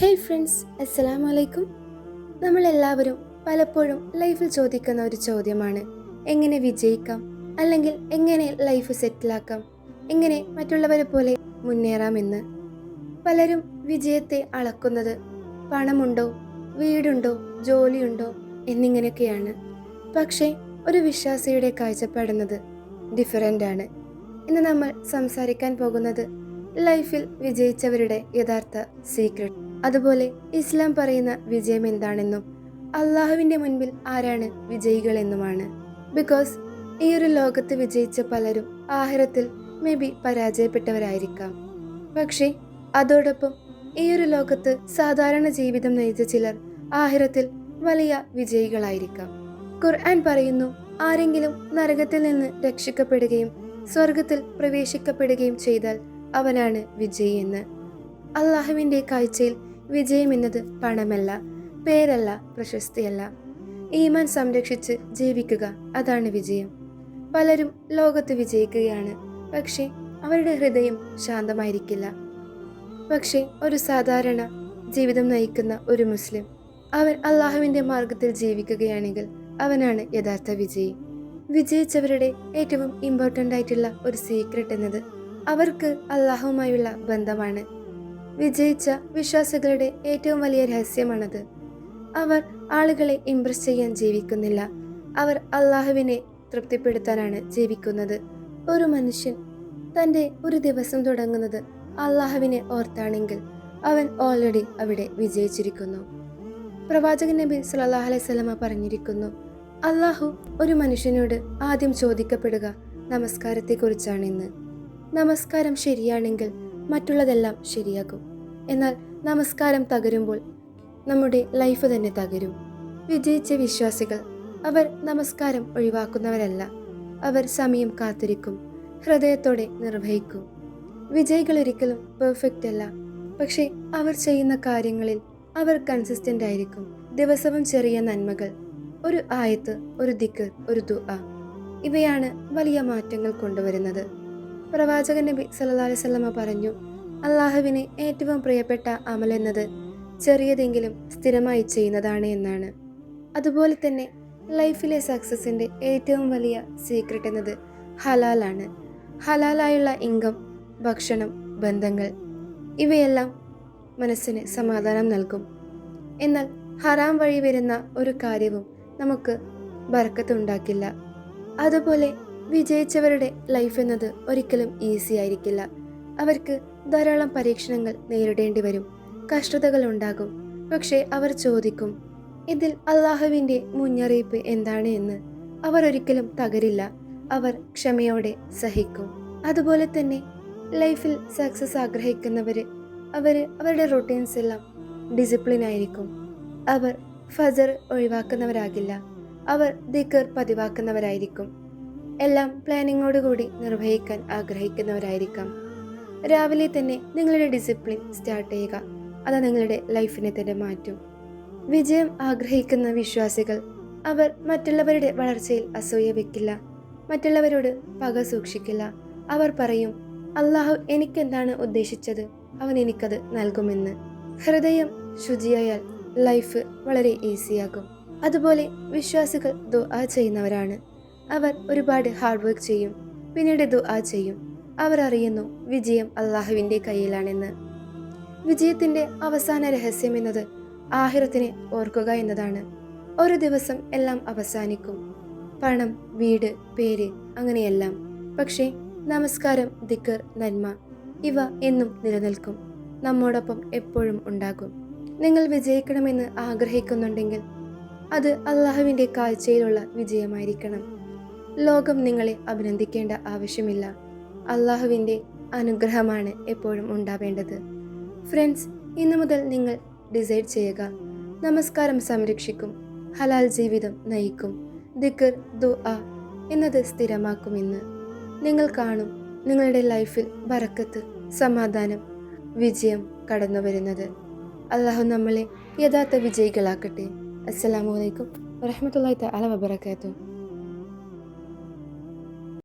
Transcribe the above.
Hey friends, അസ്സലാമു അലൈക്കും. നമ്മളെല്ലാവരും പലപ്പോഴും ലൈഫിൽ ചോദിക്കുന്ന ഒരു ചോദ്യമാണ്, എങ്ങനെ വിജയിക്കാം, അല്ലെങ്കിൽ എങ്ങനെ ലൈഫ് സെറ്റിലാക്കാം, എങ്ങനെ മറ്റുള്ളവരെ പോലെ മുന്നേറാമെന്ന്. പലരും വിജയത്തെ അളക്കുന്നത് പണമുണ്ടോ, വീടുണ്ടോ, ജോലിയുണ്ടോ എന്നിങ്ങനെയൊക്കെയാണ്. പക്ഷേ ഒരു വിശ്വാസിയുടെ കാഴ്ചപ്പാടുന്നത് ഡിഫറൻ്റ് ആണ്. ഇന്ന് നമ്മൾ സംസാരിക്കാൻ പോകുന്നത് ലൈഫിൽ വിജയിച്ചവരുടെ യഥാർത്ഥ സീക്രട്ട്, അതുപോലെ ഇസ്ലാം പറയുന്ന വിജയം എന്താണെന്നും അള്ളാഹുവിൻ്റെ മുൻപിൽ ആരാണ് വിജയികളെന്നുമാണ്. ബിക്കോസ് ഈ ഒരു ലോകത്ത് വിജയിച്ച പലരും ആഖിറത്തിൽ മേ ബി പരാജയപ്പെട്ടവരായിരിക്കാം. പക്ഷേ അതോടൊപ്പം ഈ ഒരു ലോകത്ത് സാധാരണ ജീവിതം നയിച്ച ചിലർ ആഖിറത്തിൽ വലിയ വിജയികളായിരിക്കാം. ഖുർആൻ പറയുന്നു, ആരെങ്കിലും നരകത്തിൽ നിന്ന് രക്ഷിക്കപ്പെടുകയും സ്വർഗത്തിൽ പ്രവേശിക്കപ്പെടുകയും ചെയ്താൽ അവനാണ് വിജയി എന്ന്. അള്ളാഹുവിൻ്റെ കാഴ്ചയിൽ വിജയം എന്നത് പണമല്ല, പേരല്ല, പ്രശസ്തിയല്ല. ഈമാൻ സംരക്ഷിച്ച് ജീവിക്കുക, അതാണ് വിജയം. പലരും ലോകത്ത് വിജയിക്കുകയാണ്, പക്ഷേ അവരുടെ ഹൃദയം ശാന്തമായിരിക്കില്ല. പക്ഷേ ഒരു സാധാരണ ജീവിതം നയിക്കുന്ന ഒരു മുസ്ലിം, അവൻ അള്ളാഹുവിൻ്റെ മാർഗത്തിൽ ജീവിക്കുകയാണെങ്കിൽ അവനാണ് യഥാർത്ഥ വിജയി. വിജയിച്ചവരുടെ ഏറ്റവും ഇമ്പോർട്ടൻ്റ് ആയിട്ടുള്ള ഒരു സീക്രട്ട് എന്നത് അവർക്ക് അള്ളാഹുവുമായുള്ള ബന്ധമാണ്. വിജയിച്ച വിശ്വാസികളുടെ ഏറ്റവും വലിയ രഹസ്യമാണത്. അവർ ആളുകളെ ഇംപ്രസ് ചെയ്യാൻ ജീവിക്കുന്നില്ല, അവർ അള്ളാഹുവിനെ തൃപ്തിപ്പെടുത്താനാണ് ജീവിക്കുന്നത്. ഒരു മനുഷ്യൻ തൻ്റെ ഒരു ദിവസം തുടങ്ങുന്നത് അള്ളാഹുവിനെ ഓർത്താണെങ്കിൽ അവൻ ഓൾറെഡി അവിടെ വിജയിച്ചിരിക്കുന്നു. പ്രവാചകൻ നബി സല്ലല്ലാഹു അലൈഹി വസല്ലമ പറഞ്ഞിരിക്കുന്നു, അള്ളാഹു ഒരു മനുഷ്യനോട് ആദ്യം ചോദിക്കപ്പെടുക നമസ്കാരത്തെക്കുറിച്ചാണെന്ന്. നമസ്കാരം ശരിയാണെങ്കിൽ മറ്റുള്ളതെല്ലാം ശരിയാകും. എന്നാൽ നമസ്കാരം തകരുമ്പോൾ നമ്മുടെ ലൈഫ് തന്നെ തകരും. വിജയിച്ച വിശ്വാസികൾ അവർ നമസ്കാരം ഒഴിവാക്കുന്നവരല്ല, അവർ സമയം കാത്തിരിക്കും, ഹൃദയത്തോടെ നിർവഹിക്കും. വിജയികൾ ഒരിക്കലും പെർഫെക്റ്റ് അല്ല, പക്ഷേ അവർ ചെയ്യുന്ന കാര്യങ്ങളിൽ അവർ കൺസിസ്റ്റൻ്റ് ആയിരിക്കും. ദിവസവും ചെറിയ നന്മകൾ, ഒരു ആയത്ത്, ഒരു ദിക്ർ, ഒരു ദുആ, ഇവയാണ് വലിയ മാറ്റങ്ങൾ കൊണ്ടുവരുന്നത്. പ്രവാചകൻ നബി സല്ലല്ലാഹു അലൈഹി വസല്ലമ പറഞ്ഞു, അള്ളാഹുവിന് ഏറ്റവും പ്രിയപ്പെട്ട അമലെന്നത് ചെറിയതെങ്കിലും സ്ഥിരമായി ചെയ്യുന്നതാണ് എന്നാണ്. അതുപോലെ തന്നെ ലൈഫിലെ സക്സസിൻ്റെ ഏറ്റവും വലിയ സീക്രട്ട് എന്നത് ഹലാലാണ്. ഹലാലായുള്ള ഇൻകം, ഭക്ഷണം, ബന്ധങ്ങൾ, ഇവയെല്ലാം മനസ്സിന് സമാധാനം നൽകും. എന്നാൽ ഹറാം വഴി വരുന്ന ഒരു കാര്യവും നമുക്ക് ബർക്കത്ത് ഉണ്ടാക്കില്ല. അതുപോലെ വിജയിച്ചവരുടെ ലൈഫ് എന്നത് ഒരിക്കലും ഈസി ആയിരിക്കില്ല. അവർക്ക് ധാരാളം പരീക്ഷണങ്ങൾ നേരിടേണ്ടി വരും, കഷ്ടതകൾ ഉണ്ടാകും. പക്ഷേ അവർ ചോദിക്കും, ഇതിൽ അള്ളാഹുവിൻ്റെ മുന്നറിയിപ്പ് എന്താണ് എന്ന്. അവർ ഒരിക്കലും തകരില്ല, അവർ ക്ഷമയോടെ സഹിക്കും. അതുപോലെ തന്നെ ലൈഫിൽ സക്സസ് ആഗ്രഹിക്കുന്നവർ അവരുടെ റൊട്ടീൻസ് എല്ലാം ഡിസിപ്ലിൻ ആയിരിക്കും. അവർ ഫജർ ഒഴിവാക്കുന്നവരാകില്ല, അവർ ദിക്ർ പതിവാക്കുന്നവരായിരിക്കും. എല്ലാം പ്ലാനിങ്ങോടുകൂടി നിർവഹിക്കാൻ ആഗ്രഹിക്കുന്നവരായിരിക്കാം. രാവിലെ തന്നെ നിങ്ങളുടെ ഡിസിപ്ലിൻ സ്റ്റാർട്ട് ചെയ്യുക, അത് നിങ്ങളുടെ ലൈഫിനെ തന്നെ മാറ്റും. വിജയം ആഗ്രഹിക്കുന്ന വിശ്വാസികൾ അവർ മറ്റുള്ളവരുടെ വളർച്ചയിൽ അസൂയ വെക്കില്ല, മറ്റുള്ളവരോട് പക സൂക്ഷിക്കില്ല. അവർ പറയും, അള്ളാഹു എനിക്കെന്താണ് ഉദ്ദേശിച്ചത് അവൻ എനിക്കത് നൽകുമെന്ന്. ഹൃദയം ശുചിയായാൽ ലൈഫ് വളരെ ഈസിയാകും. അതുപോലെ വിശ്വാസികൾ ദുആ ചെയ്യുന്നവരാണ്. അവർ ഒരുപാട് ഹാർഡ് വർക്ക് ചെയ്യും, പിന്നീട് ദുആ ചെയ്യും. അവർ അറിയുന്നു വിജയം അള്ളാഹുവിൻ്റെ കയ്യിലാണെന്ന്. വിജയത്തിൻ്റെ അവസാന രഹസ്യം എന്നത് ആഖിറത്തിനെ ഓർക്കുക എന്നതാണ്. ഒരു ദിവസം എല്ലാം അവസാനിക്കും, പണം, വീട്, പേര്, അങ്ങനെയെല്ലാം. പക്ഷേ നമസ്കാരം, ദിക്ർ, നന്മ, ഇവ എന്നും നിലനിൽക്കും, നമ്മോടൊപ്പം എപ്പോഴും ഉണ്ടാകും. നിങ്ങൾ വിജയിക്കണമെന്ന് ആഗ്രഹിക്കുന്നുണ്ടെങ്കിൽ അത് അള്ളാഹുവിൻ്റെ കാഴ്ചയിലുള്ള വിജയമായിരിക്കണം. ലോകം നിങ്ങളെ അഭിനന്ദിക്കേണ്ട ആവശ്യമില്ല, അള്ളാഹുവിൻ്റെ അനുഗ്രഹമാണ് എപ്പോഴും ഉണ്ടാവേണ്ടത്. ഫ്രണ്ട്സ്, ഇന്നു മുതൽ നിങ്ങൾ ഡിസൈഡ് ചെയ്യുക, നമസ്കാരം സംരക്ഷിക്കും, ഹലാൽ ജീവിതം നയിക്കും, ദിക്ർ, ദുആ എന്നത് സ്ഥിരമാക്കുമെന്ന്. നിങ്ങൾ കാണും നിങ്ങളുടെ ലൈഫിൽ ബറക്കത്ത്, സമാധാനം, വിജയം കടന്നു വരുന്നത്. അള്ളാഹു നമ്മളെ യഥാർത്ഥ വിജയികളാക്കട്ടെ. അസ്സലാമു അലൈക്കും വറഹ്മത്തുള്ളാഹി തആല വബറകാതുഹു.